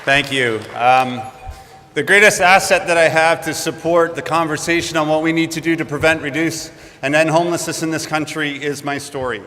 Thank you. The greatest asset that I have to support the conversation on what we need to do to prevent, reduce, and end homelessness in this country is my story.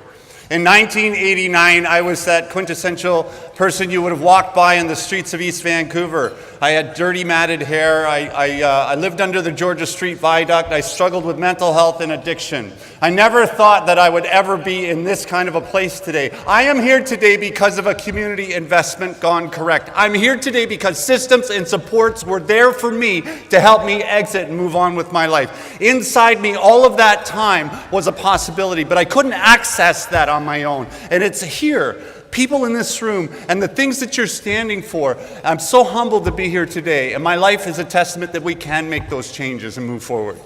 In 1989, I was that quintessential person you would have walked by in the streets of East Vancouver. I had dirty, matted hair. I lived under the Georgia Street Viaduct. I struggled with mental health and addiction. I never thought that I would ever be in this kind of a place today. I am here today because of a community investment gone correct. I'm here today because systems and supports were there for me to help me exit and move on with my life. Inside me, all of that time was a possibility, but I couldn't access that on my own. And it's here, people in this room, and the things that you're standing for. I'm so humbled to be here today, and my life is a testament that we can make those changes and move forward.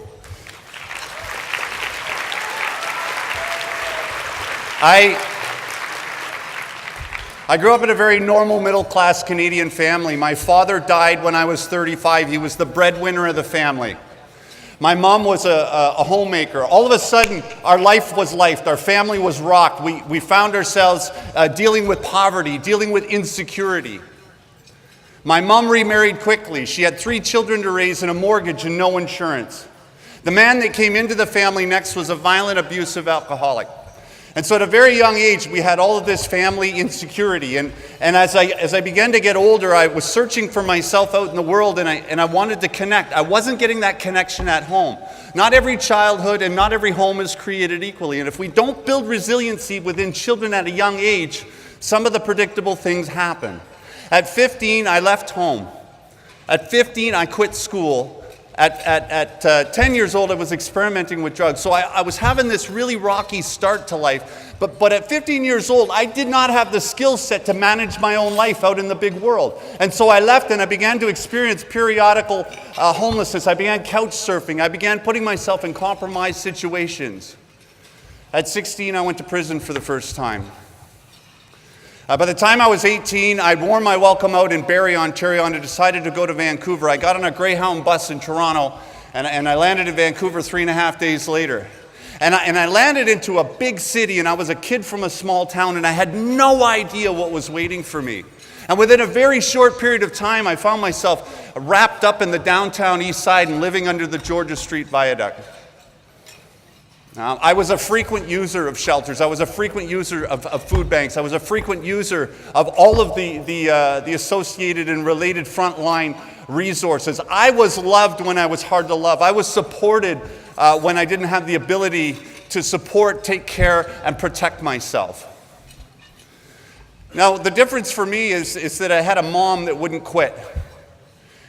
I grew up in a very normal middle-class Canadian family. My father died when I was 35. He was the breadwinner of the family. My mom was a homemaker. All of a sudden, our life was lifed. Our family was rocked. We found ourselves dealing with poverty, dealing with insecurity. My mom remarried quickly. She had 3 children to raise and a mortgage and no insurance. The man that came into the family next was a violent, abusive alcoholic. And so at a very young age, we had all of this family insecurity. And as I began to get older, I was searching for myself out in the world, and I wanted to connect. I wasn't getting that connection at home. Not every childhood and not every home is created equally. And if we don't build resiliency within children at a young age, some of the predictable things happen. At 15, I left home. At 15, I quit school. At 10 years old, I was experimenting with drugs. So I was having this really rocky start to life. But at 15 years old, I did not have the skill set to manage my own life out in the big world. And so I left and I began to experience periodical homelessness. I began couch surfing. I began putting myself in compromised situations. At 16, I went to prison for the first time. By the time I was 18, I'd worn my welcome out in Barrie, Ontario, and I decided to go to Vancouver. I got on a Greyhound bus in Toronto, and I landed in Vancouver 3.5 days later. And I landed into a big city, and I was a kid from a small town, and I had no idea what was waiting for me. And within a very short period of time, I found myself wrapped up in the downtown east side and living under the Georgia Street Viaduct. I was a frequent user of shelters. I was a frequent user of food banks. I was a frequent user of all of the associated and related frontline resources. I was loved when I was hard to love. I was supported when I didn't have the ability to support, take care, and protect myself. Now, the difference for me is that I had a mom that wouldn't quit.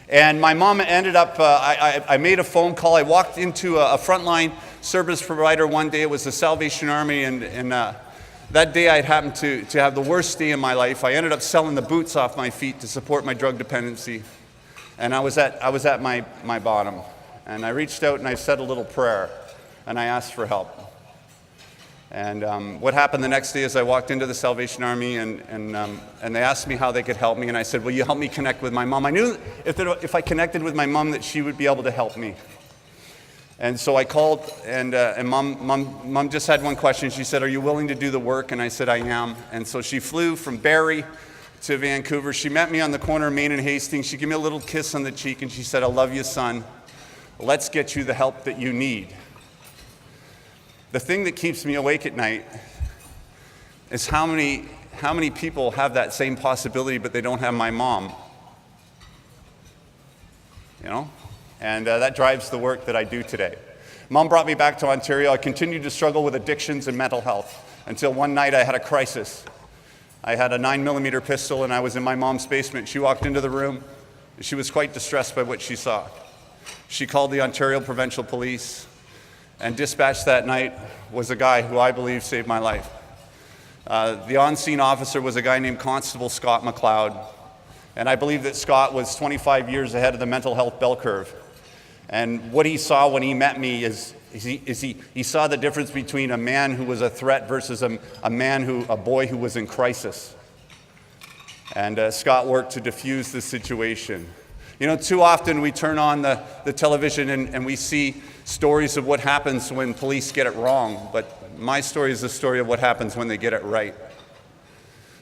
And my mom ended up, I made a phone call. I walked into a frontline service provider one day. It was the Salvation Army, and that day I'd happened to have the worst day in my life. I ended up selling the boots off my feet to support my drug dependency, and I was at my bottom. And I reached out and I said a little prayer, and I asked for help. And what happened the next day is I walked into the Salvation Army, and they asked me how they could help me, and I said, will you help me connect with my mom? I knew if I connected with my mom that she would be able to help me. And so I called, and mom just had one question. She said, are you willing to do the work? And I said, I am. And so she flew from Barrie to Vancouver. She met me on the corner of Main and Hastings. She gave me a little kiss on the cheek, and she said, I love you, son. Let's get you the help that you need. The thing that keeps me awake at night is how many people have that same possibility, but they don't have my mom. You know? And that drives the work that I do today. Mom brought me back to Ontario. I continued to struggle with addictions and mental health until one night I had a crisis. I had a 9mm pistol, and I was in my mom's basement. She walked into the room. She was quite distressed by what she saw. She called the Ontario Provincial Police, and dispatched that night was a guy who I believe saved my life. The on-scene officer was a guy named Constable Scott McLeod, and I believe that Scott was 25 years ahead of the mental health bell curve. And what he saw when he met me is he saw the difference between a man who was a threat versus a boy who was in crisis. And Scott worked to diffuse the situation. You know, too often we turn on the television and we see stories of what happens when police get it wrong, but my story is the story of what happens when they get it right.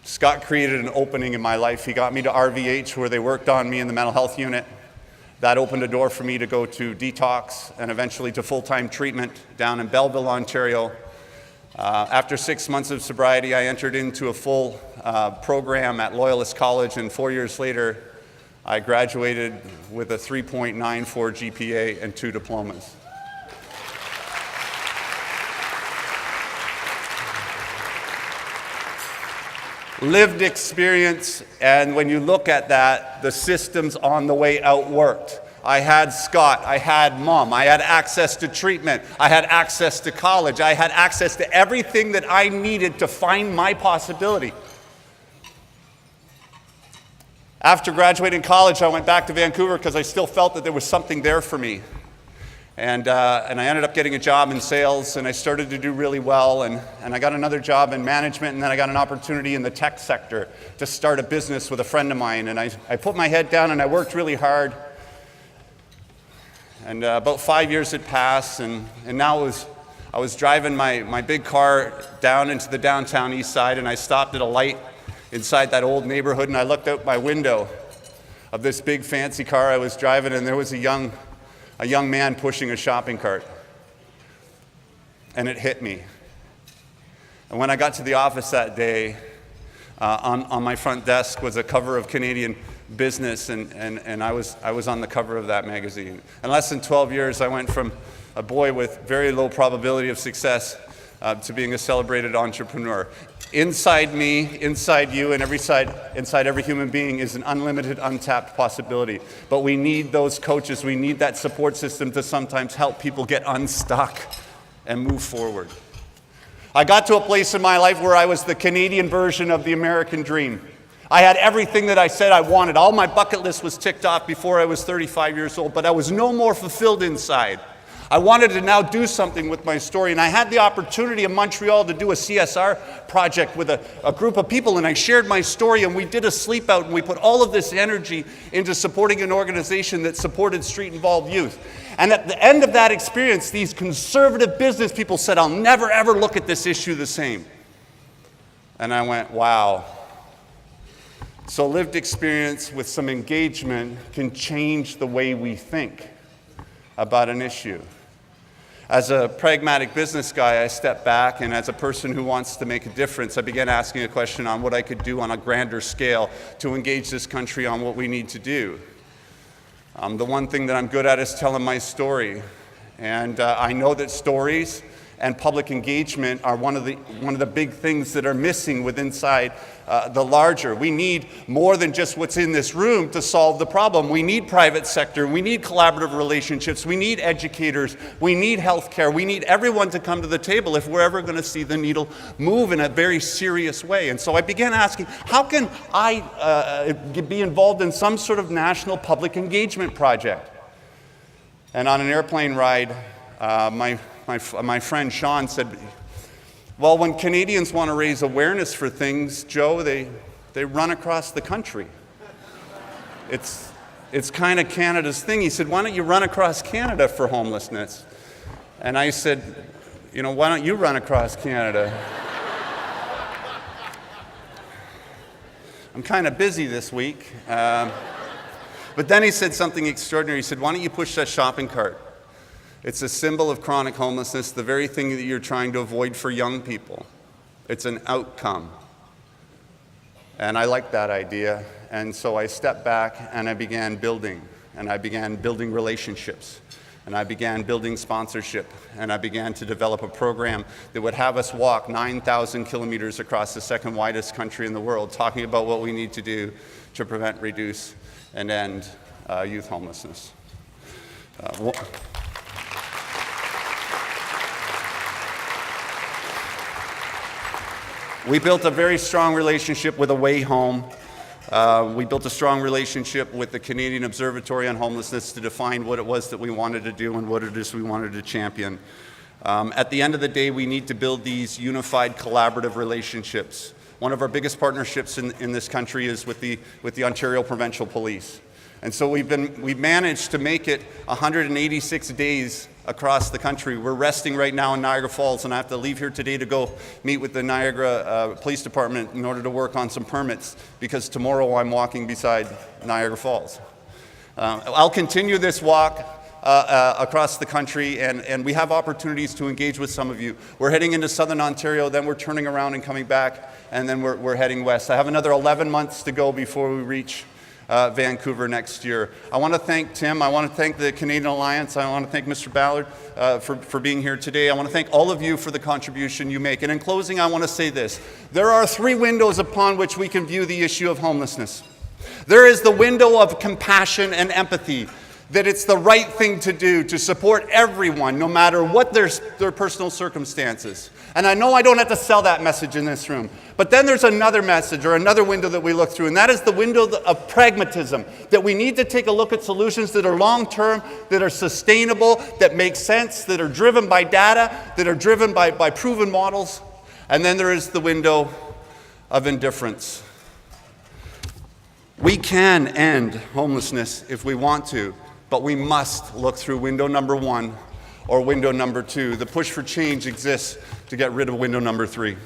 Scott created an opening in my life. He got me to RVH, where they worked on me in the mental health unit. That opened a door for me to go to detox and eventually to full-time treatment down in Belleville, Ontario. After 6 months of sobriety, I entered into a full program at Loyalist College, and 4 years later, I graduated with a 3.94 GPA and 2 diplomas. Lived experience, and when you look at that, the systems on the way out worked. I had Scott, I had Mom, I had access to treatment, I had access to college, I had access to everything that I needed to find my possibility. After graduating college, I went back to Vancouver because I still felt that there was something there for me. And I ended up getting a job in sales, and I started to do really well, and I got another job in management, and then I got an opportunity in the tech sector to start a business with a friend of mine, and I put my head down and I worked really hard. And about 5 years had passed, and now I was driving my big car down into the downtown east side, and I stopped at a light inside that old neighborhood, and I looked out my window of this big fancy car I was driving, and there was a young man pushing a shopping cart. And it hit me. And when I got to the office that day, on my front desk was a cover of Canadian Business, and I was on the cover of that magazine. In less than 12 years, I went from a boy with very low probability of success to being a celebrated entrepreneur. Inside me, inside you, and inside every human being is an unlimited, untapped possibility. But we need those coaches, we need that support system to sometimes help people get unstuck and move forward. I got to a place in my life where I was the Canadian version of the American dream. I had everything that I said I wanted. All my bucket list was ticked off before I was 35 years old, but I was no more fulfilled inside. I wanted to now do something with my story, and I had the opportunity in Montreal to do a CSR project with a group of people, and I shared my story, and we did a sleep out, and we put all of this energy into supporting an organization that supported street-involved youth. And at the end of that experience, these conservative business people said, "I'll never ever look at this issue the same." And I went, wow. So lived experience with some engagement can change the way we think about an issue. As a pragmatic business guy, I stepped back, and as a person who wants to make a difference, I began asking a question on what I could do on a grander scale to engage this country on what we need to do. The one thing that I'm good at is telling my story, and I know that stories and public engagement are one of the big things that are missing inside the larger. We need more than just what's in this room to solve the problem. We need private sector, we need collaborative relationships, we need educators, we need healthcare, we need everyone to come to the table if we're ever going to see the needle move in a very serious way. And so I began asking, how can I be involved in some sort of national public engagement project? And on an airplane ride, my friend Sean said, well, when Canadians want to raise awareness for things, Joe, they run across the country. It's kind of Canada's thing. He said, why don't you run across Canada for homelessness? And I said, why don't you run across Canada? I'm kind of busy this week. But then he said something extraordinary. He said, why don't you push that shopping cart? It's a symbol of chronic homelessness, the very thing that you're trying to avoid for young people. It's an outcome. And I liked that idea, and so I stepped back and I began building. And I began building relationships. And I began building sponsorship. And I began to develop a program that would have us walk 9,000 kilometers across the second widest country in the world, talking about what we need to do to prevent, reduce, and end youth homelessness. We built a very strong relationship with A Way Home. We built a strong relationship with the Canadian Observatory on Homelessness to define what it was that we wanted to do and what it is we wanted to champion. At the end of the day, we need to build these unified collaborative relationships. One of our biggest partnerships in this country is with the Ontario Provincial Police. And so we've managed to make it 186 days across the country. We're resting right now in Niagara Falls, and I have to leave here today to go meet with the Niagara Police Department in order to work on some permits, because tomorrow I'm walking beside Niagara Falls. I'll continue this walk across the country, and we have opportunities to engage with some of you. We're heading into Southern Ontario, then we're turning around and coming back, and then we're heading west. I have another 11 months to go before we reach Vancouver next year. I want to thank Tim. I want to thank the Canadian Alliance. I want to thank Mr. Ballard for being here today. I want to thank all of you for the contribution you make. And in closing, I want to say this. There are 3 windows upon which we can view the issue of homelessness. There is the window of compassion and empathy, that it's the right thing to do to support everyone, no matter what their personal circumstances. And I know I don't have to sell that message in this room. But then there's another message, or another window that we look through, and that is the window of pragmatism, that we need to take a look at solutions that are long-term, that are sustainable, that make sense, that are driven by data, that are driven by proven models. And then there is the window of indifference. We can end homelessness if we want to, but we must look through window number 1 or window number 2. The push for change exists to get rid of window number 3.